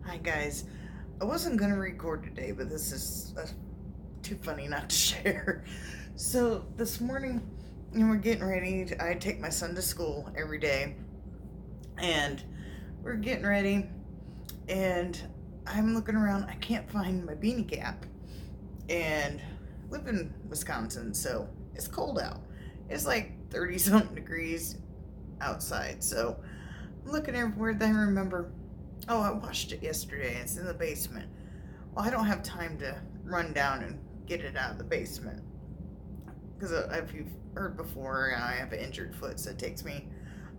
Hi guys. I wasn't gonna record today, but this is too funny not to share. So this morning, we're getting ready. I take my son to school every day, and we're getting ready, and I'm looking around. I can't find my beanie cap, and I live in Wisconsin, so it's cold out. It's like 30 something degrees outside. So I'm looking everywhere. Then I remember, oh, I washed it yesterday. It's in the basement. Well, I don't have time to run down and get it out of the basement because if you've heard before, I have an injured foot, so it takes me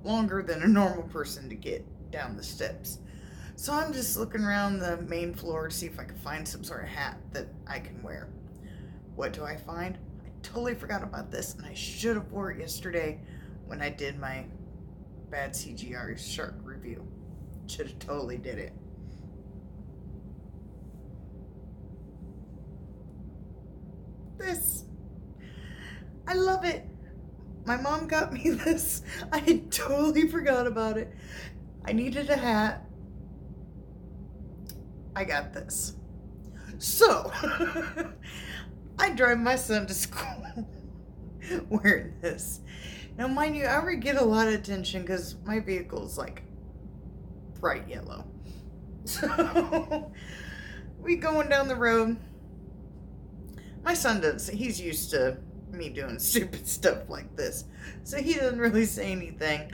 longer than a normal person to get down the steps. So I'm just looking around the main floor to see if I can find some sort of hat that I can wear. What do I find? I totally forgot about this, and I should have wore it yesterday when I did my bad CGR shark review. Should have totally did it. This. I love it. My mom got me this. I had totally forgot about it. I needed a hat. I got this. So, I drive my son to school wearing this. Now, mind you, I already get a lot of attention because my vehicle is like bright yellow. So, we going down the road. My son does. He's used to me doing stupid stuff like this, so he doesn't really say anything.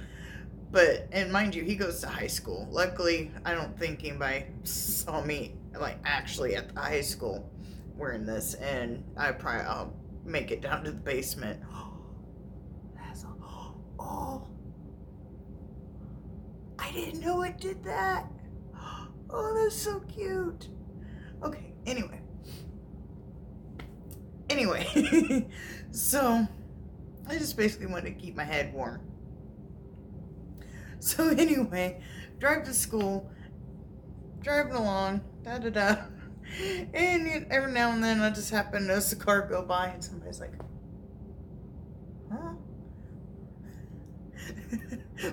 But, and mind you, he goes to high school. Luckily, I don't think anybody saw me like actually at the high school wearing this, and I'll make it down to the basement. Oh, I didn't know it did that. Oh, that's so cute. Okay, anyway, so I just basically wanted to keep my head warm. So anyway, drive to school, driving along, da. And every now and then I just happen to notice a car go by and somebody's like, huh?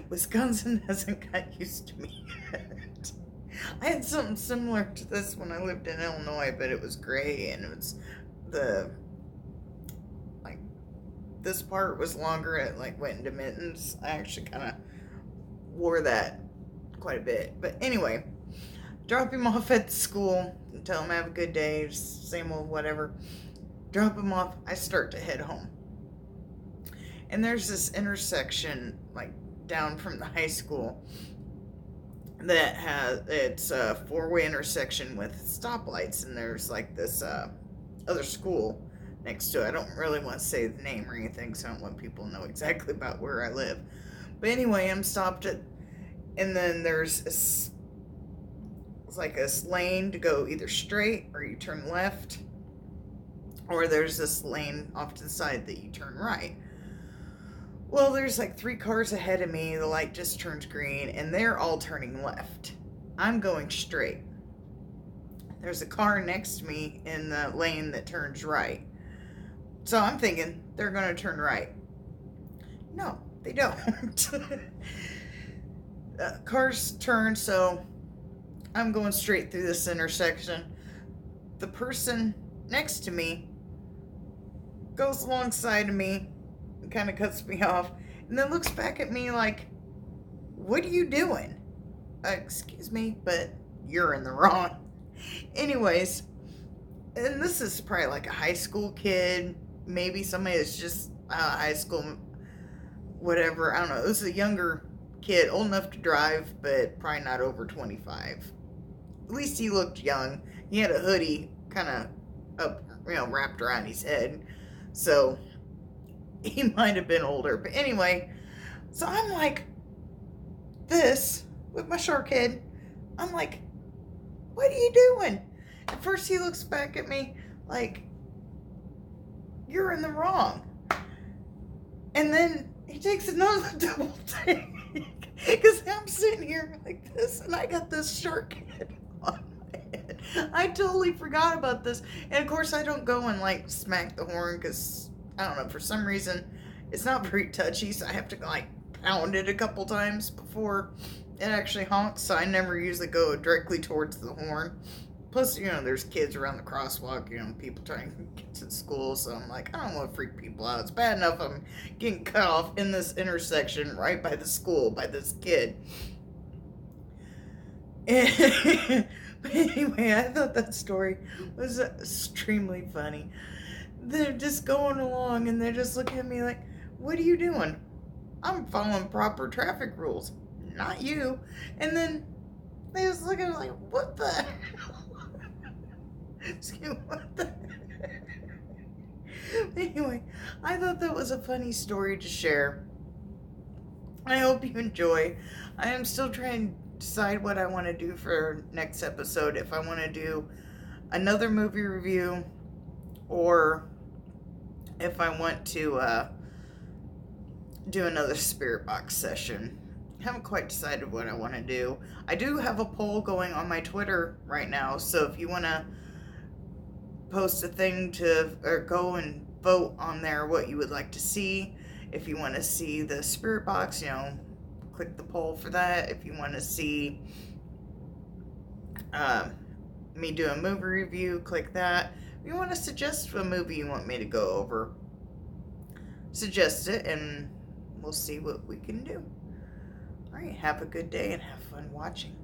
Wisconsin hasn't got used to me yet. I had something similar to this when I lived in Illinois, but it was gray and it was this part was longer. It like went into mittens. I actually kind of wore that quite a bit. But anyway, drop him off at school and tell him have a good day. Same old whatever. Drop him off. I start to head home. And there's this intersection like down from the high school that it's a four-way intersection with stoplights, and there's like this other school next to it. I don't really want to say the name or anything, so I don't want people to know exactly about where I live. But anyway, I'm stopped at, and then it's like a lane to go either straight or you turn left, or there's this lane off to the side that you turn right. Well, there's like 3 cars ahead of me. The light just turns green, and they're all turning left. I'm going straight. There's a car next to me in the lane that turns right. So I'm thinking they're going to turn right. No, they don't. Cars turn, so I'm going straight through this intersection. The person next to me goes alongside of me and kind of cuts me off, and then looks back at me like, what are you doing? Excuse me, but you're in the wrong. Anyways, and this is probably like a high school kid, maybe somebody that's just high school, whatever. I don't know. It was a younger kid, old enough to drive, but probably not over 25. At least he looked young. He had a hoodie kind of up, wrapped around his head. So he might have been older. But anyway, so I'm like this with my shark head. I'm like, what are you doing? At first he looks back at me like, you're in the wrong. And then he takes another double take. Because I'm sitting here like this, and I got this shark head on my head. I totally forgot about this. And of course I don't go and like smack the horn because, I don't know, for some reason it's not very touchy, so I have to like pound it a couple times before It actually honks, so I never usually go directly towards the horn. Plus, there's kids around the crosswalk, people trying to get to school, so I'm like, I don't want to freak people out. It's bad enough I'm getting cut off in this intersection right by the school by this kid. But anyway, I thought that story was extremely funny. They're just going along and they're just looking at me like, what are you doing? I'm following proper traffic rules, not you. And then they was looking like, what the hell? Excuse me, what the Anyway, I thought that was a funny story to share. I hope you enjoy. I am still trying to decide what I want to do for next episode. If I want to do another movie review, or if I want to do another spirit box session. I haven't quite decided what I want to do. I do have a poll going on my Twitter right now, so if you want to post a thing or go and vote on there what you would like to see. If you want to see the spirit box, click the poll for that. If you want to see me do a movie review, click that. If you want to suggest a movie you want me to go over, suggest it and we'll see what we can do. All right, have a good day and have fun watching.